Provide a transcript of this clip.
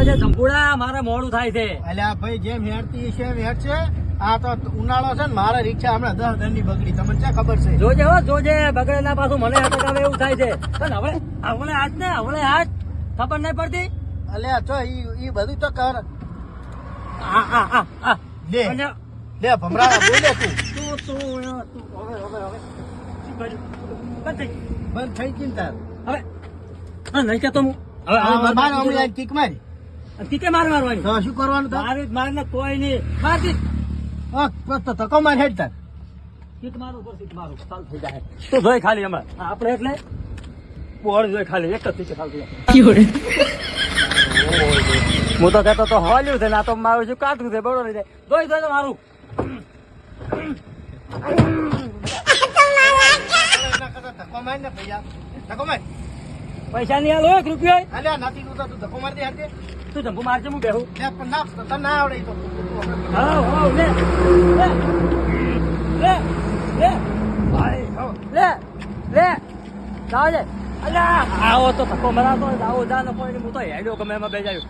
છે જંપુડા, મારે મોડું થાય છે. અલ્યા ભાઈ જેમ હેડતી છે એમ હેડ છે. આ તો ઉનાળો છે ને, મારા રિક્ષા હમણાં 10 દંડની બગડી. તમને ક્યાં ખબર છે? જોજે હો, જોજે બગડે ના પાછું મને અટક આવે એવું થાય છે. પણ હવે આજ ને હવે આજ ખબર નહીં પડતી. અલ્યા ચો ઈ બધું તો કર. આ લે અને લે ભમરા બોલે તું. તું હવે શું કર્યું? બંધ થઈ. બંધ થઈ ગઈ ને તાર. હવે હા નહીં કેતો હું. હવે માર હમણાં કિક મારી. તીકે મારવાની. તો શું કરવાનું તાર? મારને કોઈ નહીં. મારતી તો ધક્કો માર હેડ તાર. સીટ મારું પર સીટ મારું ચાલ થઈ જાય. તું જોઈ ખાલી હમણાં આપણે એટલે બોર્ડ જોઈ ખાલી એક જ સીટ ચાલતું. હું તો કહેતો તો હવાલ્યું છે ને આ તો મારું શું કાઢું છે બરોબર રહી જાય. જોઈ તો મારું ધક્કો માર ને ભૈયા. ધક્કો માર. પૈસા નહીં આલો 1 રૂપિયો. અલ્યા નથી તું તો તું ધક્કો માર દે હાથે. તું જંપુ મારજે હું બેહું. લે પણ ના તને ના આવડે ઈ તો. હા લે લે લે ભાઈ લે લે જાવ છે. અલ્યા આવો તો ધક્કો મરાતો આવો જા ને કોઈ હું તો હેડ્યો ગમે એમાં બેજાયું.